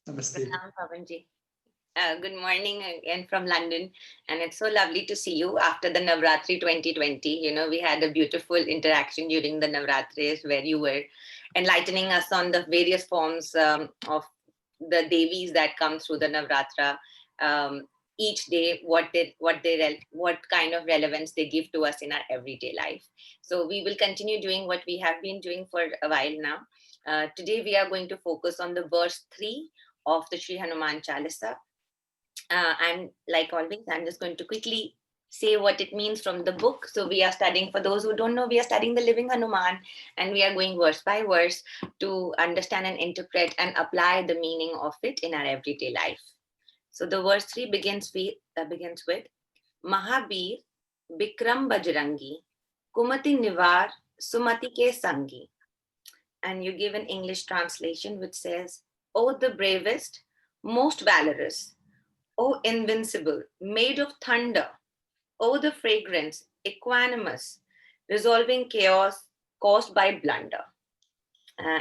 Namaste. Pranam, Pawanji. Good morning again from London, and it's so lovely to see you after the Navratri 2020. We had a beautiful interaction during the Navratris where you were enlightening us on the various forms of the Devis that come through the Navratra. Each day, what kind of relevance they give to us in our everyday life. So we will continue doing what we have been doing for a while now. Today we are going to focus on the verse 3 of the Shri Hanuman Chalisa. I'm like always, I'm just going to quickly say what it means from the book. So we are studying, for those who don't know, we are studying the living Hanuman, and we are going verse by verse to understand and interpret and apply the meaning of it in our everyday life. So the verse 3 begins with Mahābīra, Bikram Bajrangi, kumati nivāra, sumati ke saṅgi. And you give an English translation which says, "O the bravest, most valorous, O invincible, made of thunder, O the fragrance, equanimous, resolving chaos caused by blunder."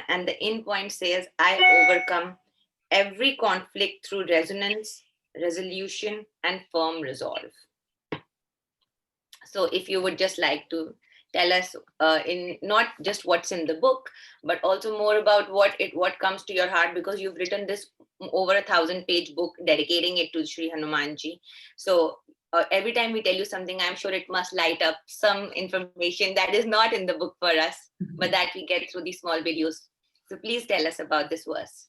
And the end point says, "I overcome every conflict through resonance, resolution, and firm resolve." So if you would just like to tell us in not just what's in the book, but also more about what comes to your heart, because you've written this over 1,000-page book dedicating it to Shri Hanumanji. So every time we tell you something, I'm sure it must light up some information that is not in the book for us, but that we get through these small videos. So please tell us about this verse.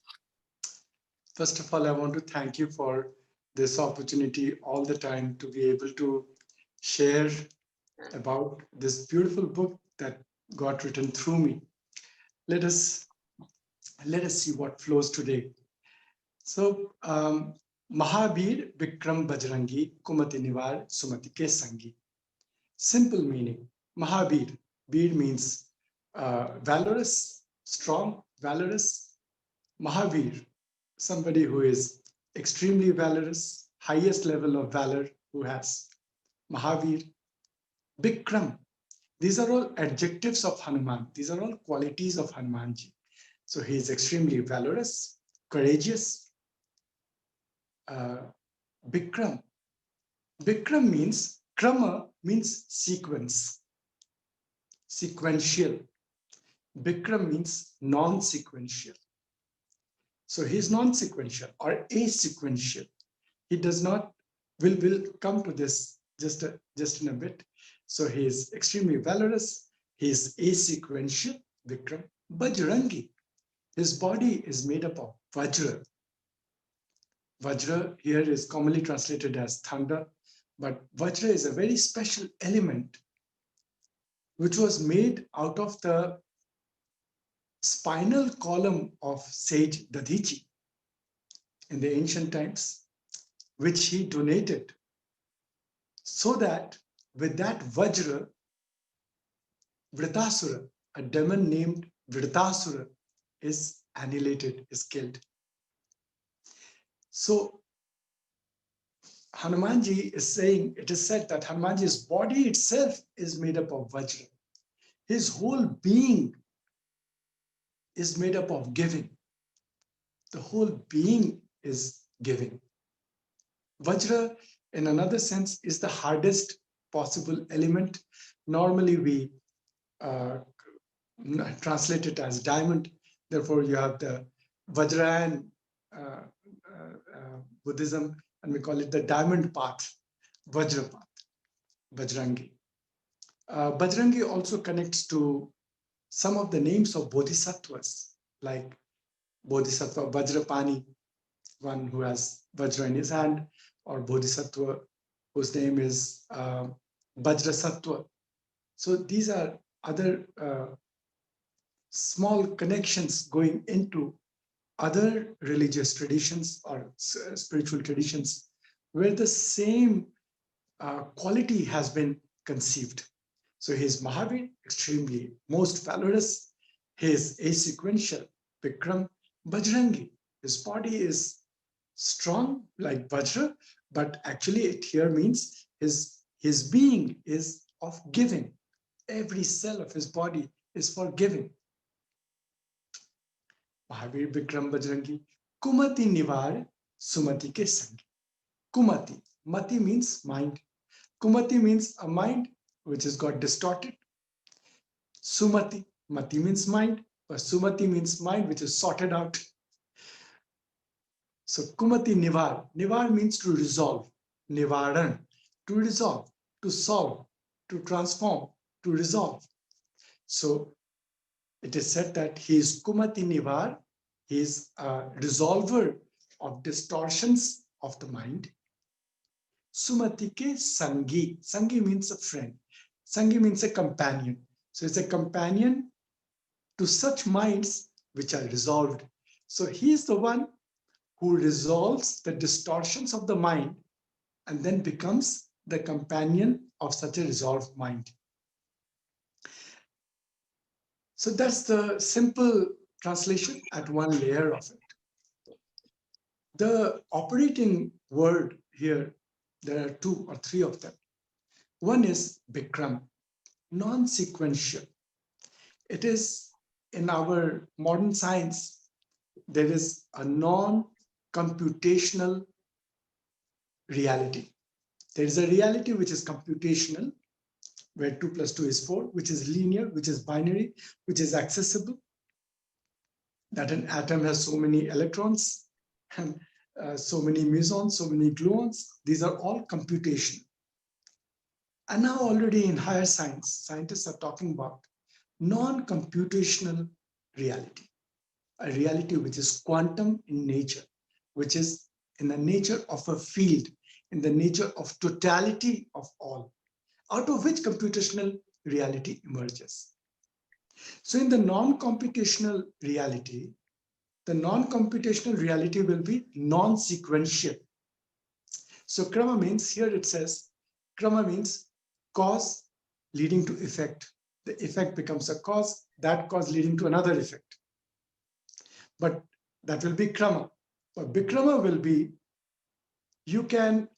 First of all, I want to thank you for this opportunity all the time to be able to share about this beautiful book that got written through me. Let us see what flows today. So, Mahā-veera, Bikram, Bajrangi, kumati nivāra, sumati ke saṅgi. Simple meaning. Mahā-veera. Veer means valorous, strong, valorous. Mahā-veera, somebody who is extremely valorous, highest level of valor who has. Mahā-veera. Bikram. These are all adjectives of Hanuman. These are all qualities of Hanumanji. So he is extremely valorous, courageous. Bikram. Bikram means, krama means sequence, sequential. Bikram means non-sequential. So he is non-sequential or asequential. He does not, we'll come to this just in a bit. So he is extremely valorous. He is asequential, Bikram. Bajrangi. His body is made up of Vajra. Vajra here is commonly translated as thunder, but Vajra is a very special element which was made out of the spinal column of Sage Dhadhichi in the ancient times, which he donated, so that with that Vajra, Vritasura, a demon named Vritasura, is annihilated, is killed. So Hanumanji is saying, it is said that Hanumanji's body itself is made up of Vajra. His whole being is made up of giving. The whole being is giving. Vajra, in another sense, is the hardest possible element. Normally, we translate it as diamond. Therefore, you have the Vajra and Buddhism, and we call it the diamond path, Vajra path, Bajrangi. Bajrangi also connects to some of the names of bodhisattvas, like Bodhisattva Vajrapani, one who has Vajra in his hand, or Bodhisattva whose name is Vajrasattva. So these are other small connections going into other religious traditions or spiritual traditions where the same quality has been conceived. So he is Mahābīra, extremely most valorous. He is asequential, Bikram, Bajrangi. His body is strong like Vajra, but actually it here means his being is of giving. Every cell of his body is for giving. Mahābīra, Bikram, Bajrangi, Kumati nivāra, sumati ke saṅgi. Kumati. Mati means mind. Kumati means a mind which has got distorted. Sumati. Mati means mind, but sumati means mind which is sorted out. So kumati nivāra. Nivāra means to resolve. Nivāran. To resolve, to solve, to transform, to resolve. So it is said that he is kumati nivāra. He is a resolver of distortions of the mind. Sumati ke saṅgi. Saṅgi means a friend. Saṅgi means a companion. So it's a companion to such minds which are resolved. So he is the one who resolves the distortions of the mind and then becomes the companion of such a resolved mind. So that's the simple translation at one layer of it. The operating word here, there are 2 or 3 of them. One is Bikram, non-sequential. It is in our modern science, there is a non-computational reality. There is a reality which is computational, where 2 plus 2 is 4, which is linear, which is binary, which is accessible, that an atom has so many electrons and so many mesons, so many gluons. These are all computational. And now already in higher science, scientists are talking about non-computational reality, a reality which is quantum in nature, which is in the nature of a field, in the nature of totality of all, out of which computational reality emerges. So in the non-computational reality, the non-computational reality will be non-sequential. So krama means, here it says, krama means cause leading to effect. The effect becomes a cause, that cause leading to another effect. But that will be krama. But bikrama will be, you can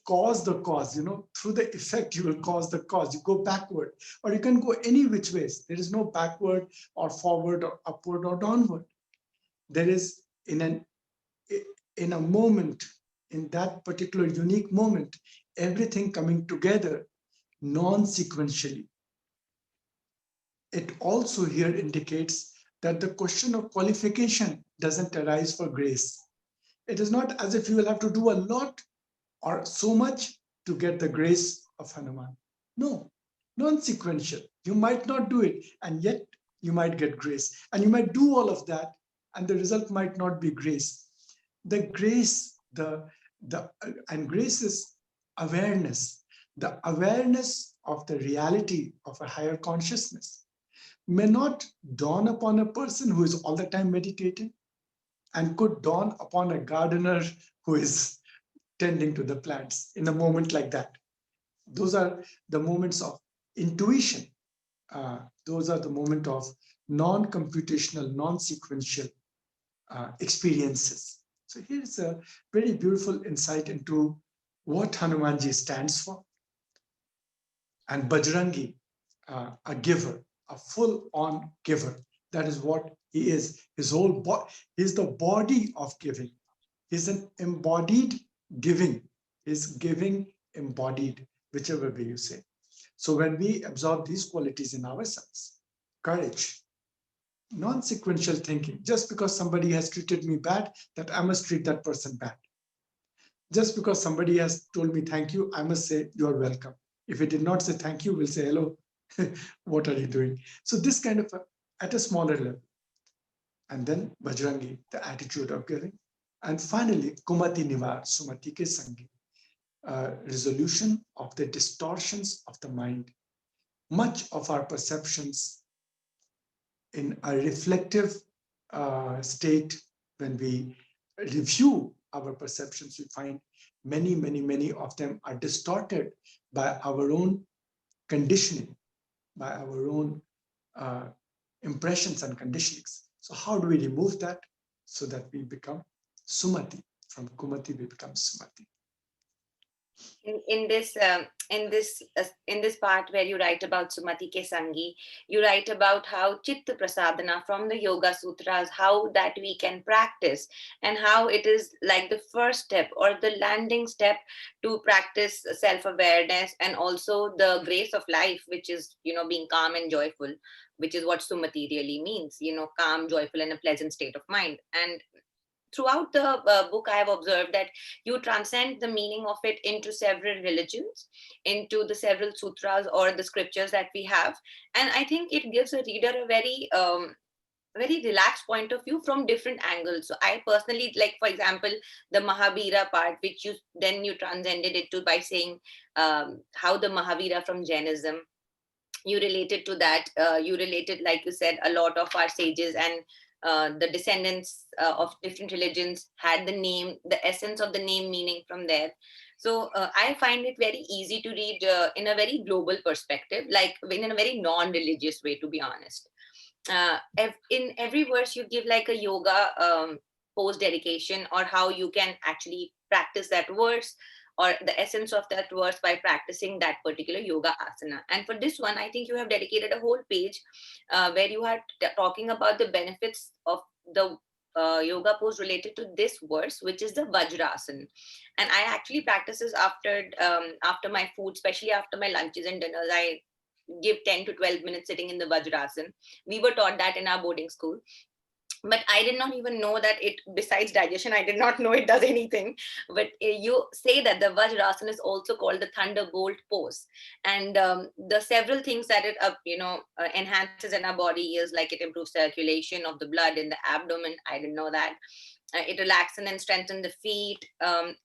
cause the cause, through the effect you will cause the cause. You go backward, or you can go any which ways. There is no backward or forward or upward or downward. There is in a moment, in that particular unique moment, everything coming together non-sequentially. It also here indicates that the question of qualification doesn't arise for grace. It is not as if you will have to do a lot or so much to get the grace of Hanuman. No, non-sequential. You might not do it, and yet you might get grace. And you might do all of that, and the result might not be grace. The grace, and grace is awareness. The awareness of the reality of a higher consciousness may not dawn upon a person who is all the time meditating, and could dawn upon a gardener who is tending to the plants in a moment like that. Those are the moments of intuition. Those are the moment of non-computational, non-sequential experiences. So here's a very beautiful insight into what Hanumanji stands for. And Bajrangi, a giver, a full-on giver. That is what he is. His whole body, he's the body of giving. He's an embodied giving. He's giving embodied, whichever way you say. So when we absorb these qualities in ourselves, courage, non-sequential thinking, just because somebody has treated me bad, that I must treat that person bad. Just because somebody has told me thank you, I must say you are welcome. If he did not say thank you, we'll say hello, what are you doing? So this kind of at a smaller level. And then Bajrangi, the attitude of giving. And finally, kumati nivāra, sumati ke saṅgi, resolution of the distortions of the mind. Much of our perceptions in a reflective state, when we review our perceptions, we find many of them are distorted by our own conditioning, by our own impressions and conditionings. So how do we remove that so that we become sumati? From kumati we become sumati. in this part where you write about sumati ke saṅgi, you write about how chitta prasadana from the yoga sutras, how that we can practice, and how it is like the first step or the landing step to practice self awareness, and also the grace of life, which is, being calm and joyful, which is what sumati really means, calm, joyful, and a pleasant state of mind. And throughout the book, I have observed that you transcend the meaning of it into several religions, into the several sutras or the scriptures that we have. And I think it gives a reader a very relaxed point of view from different angles. So I personally like, for example, the Mahābīra part, which you transcended it to by saying how the Mahāveera from Jainism, you related to that. You related, like you said, a lot of our sages and the descendants of different religions had the essence of the name meaning from there. So I find it very easy to read in a very global perspective, like in a very non-religious way, to be honest. In every verse, you give like a yoga pose dedication, or how you can actually practice that verse, or the essence of that verse by practicing that particular yoga asana. And for this one, I think you have dedicated a whole page where you are talking about the benefits of the yoga pose related to this verse, which is the Vajrasan. And I actually practices after my food, especially after my lunches and dinners. I give 10 to 12 minutes sitting in the Vajrasan. We were taught that in our boarding school, but I did not even know that it, besides digestion, I did not know it does anything. But you say that the Vajrasan is also called the thunderbolt pose. And the several things that it enhances in our body is like it improves circulation of the blood in the abdomen. I didn't know that. It relaxes and strengthens the feet.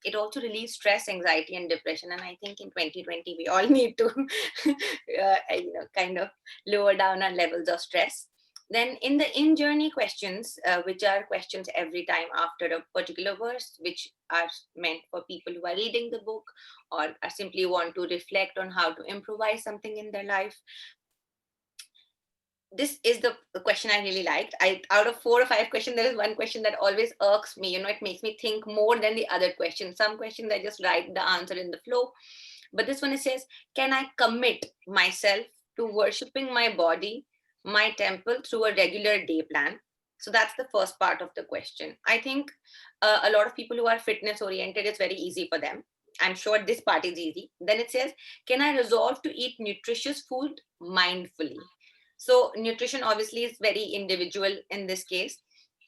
It also relieves stress, anxiety, and depression. And I think in 2020 we all need to kind of lower down our levels of stress. Then in the in journey questions, which are questions every time after a particular verse, which are meant for people who are reading the book, or are simply want to reflect on how to improvise something in their life. This is the question I really liked. Out of 4 or 5 questions, there is one question that always irks me. It makes me think more than the other questions. Some questions I just write the answer in the flow, but this one, it says, can I commit myself to worshipping my body, my temple, through a regular day plan? So that's the first part of the question. I think a lot of people who are fitness oriented, it's very easy for them. I'm sure this part is easy. Then it says, can I resolve to eat nutritious food mindfully? So nutrition obviously is very individual in this case.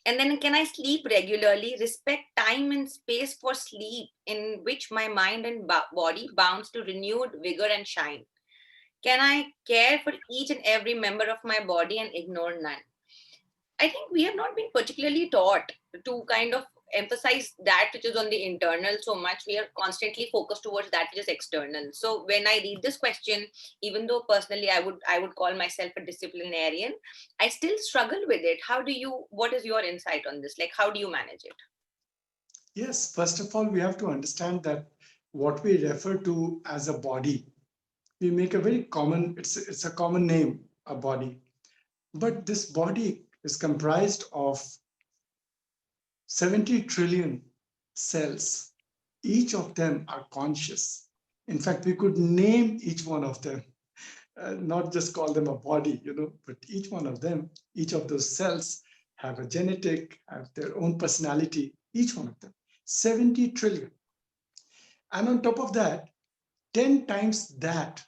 And then, can I sleep regularly, respect time and space for sleep, in which my mind and body bounce to renewed vigor and shine? Can I care for each and every member of my body and ignore none? I think we have not been particularly taught to kind of emphasize that which is on the internal so much. We are constantly focused towards that which is external. So when I read this question, even though personally I would call myself a disciplinarian, I still struggle with it. What is your insight on this? Like, how do you manage it? Yes, first of all, we have to understand that what we refer to as a body, we make a very common, it's a common name, a body. But this body is comprised of 70 trillion cells. Each of them are conscious. In fact, we could name each one of them, not just call them a body, but each one of them, each of those cells have a genetic, have their own personality, each one of them. 70 trillion. And on top of that, 10 times that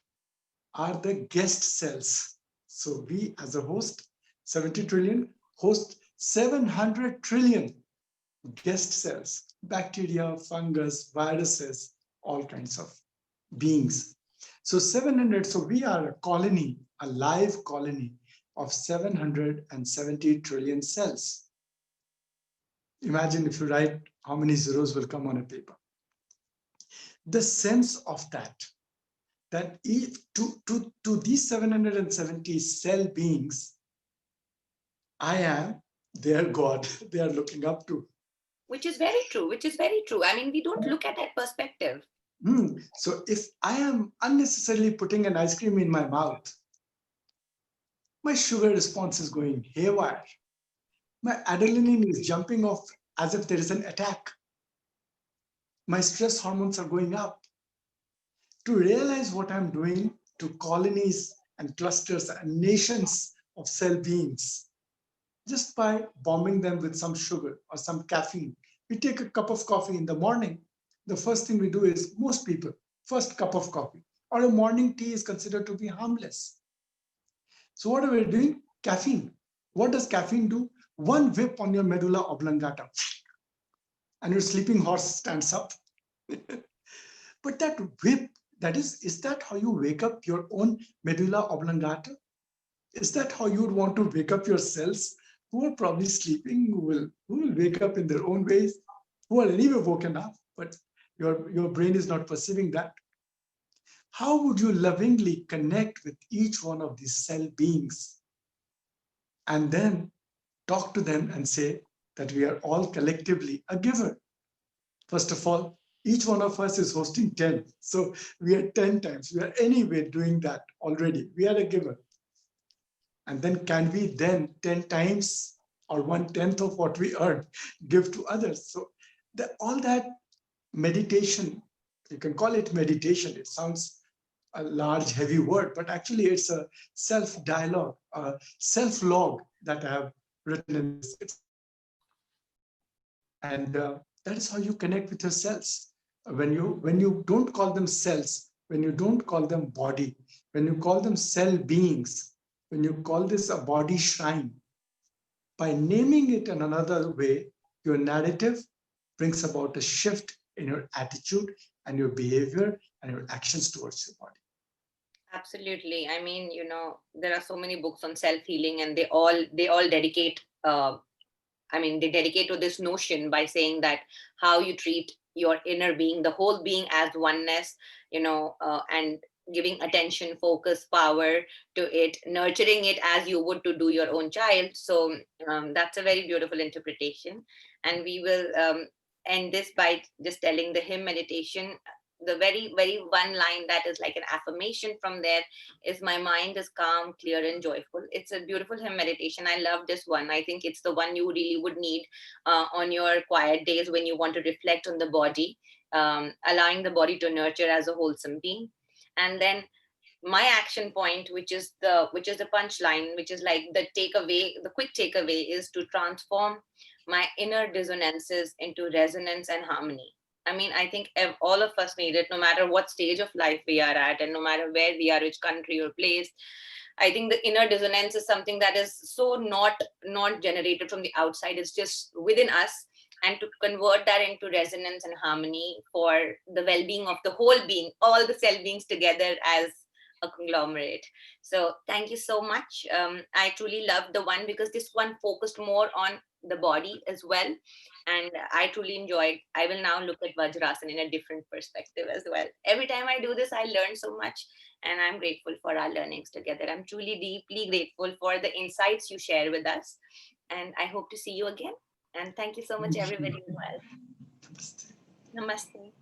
are the guest cells. So we as a host, 70 trillion, host 700 trillion guest cells, bacteria, fungus, viruses, all kinds of beings. So 700, so we are a colony, a live colony of 770 trillion cells. Imagine if you write how many zeros will come on a paper. The sense of that if to these 770 cell beings, I am their God, they are looking up to. Which is very true, I mean, we don't look at that perspective. So if I am unnecessarily putting an ice cream in my mouth, my sugar response is going haywire. My adrenaline is jumping off as if there is an attack. My stress hormones are going up. to realize what I'm doing to colonies and clusters and nations of cell beings just by bombing them with some sugar or some caffeine. We take a cup of coffee in the morning. The first thing we do is, most people, first cup of coffee or a morning tea is considered to be harmless. So what are we doing? Caffeine. What does caffeine do? One whip on your medulla oblongata and your sleeping horse stands up. But that whip, is that how you wake up your own medulla oblongata? Is that how you would want to wake up your cells who are probably sleeping, who will wake up in their own ways, who are anyway woken up, but your brain is not perceiving that? How would you lovingly connect with each one of these cell beings and then talk to them and say that we are all collectively a giver? First of all, each one of us is hosting 10. So we are 10 times. We are anyway doing that already. We are a giver. And then can we then 10 times or 1/10 of what we earn give to others? So all that meditation, you can call it meditation. It sounds a large, heavy word, but actually it's a self-dialogue, a self-log that I have written in this. And that is how you connect with your cells. When you don't call them cells, when you don't call them body, when you call them cell beings, when you call this a body shrine, by naming it in another way, your narrative brings about a shift in your attitude and your behavior and your actions towards your body. Absolutely. I mean, there are so many books on self-healing, and they all dedicate they dedicate to this notion by saying that how you treat your inner being, the whole being as oneness, and giving attention, focus, power to it, nurturing it as you would to do your own child. So that's a very beautiful interpretation. And we will end this by just telling the hymn meditation. The very, very one line that is like an affirmation from there is, my mind is calm, clear, and joyful. It's a beautiful hymn meditation. I love this one. I think it's the one you really would need on your quiet days when you want to reflect on the body, allowing the body to nurture as a wholesome being. And then my action point, which is the punchline, which is like the takeaway, the quick takeaway, is to transform my inner dissonances into resonance and harmony. I mean, I think all of us need it, no matter what stage of life we are at, and no matter where we are, which country or place. I think the inner dissonance is something that is so not generated from the outside. It's just within us, and to convert that into resonance and harmony for the well-being of the whole being, all the cell beings together as a conglomerate. So thank you so much. I truly loved the one because this one focused more on the body as well, and I truly enjoyed. I will now look at Vajrasan in a different perspective as well. Every time I do this, I learn so much, and I'm grateful for our learnings together. I'm truly deeply grateful for the insights you share with us, and I hope to see you again. And thank you so much, everybody, as well. Namaste. Namaste.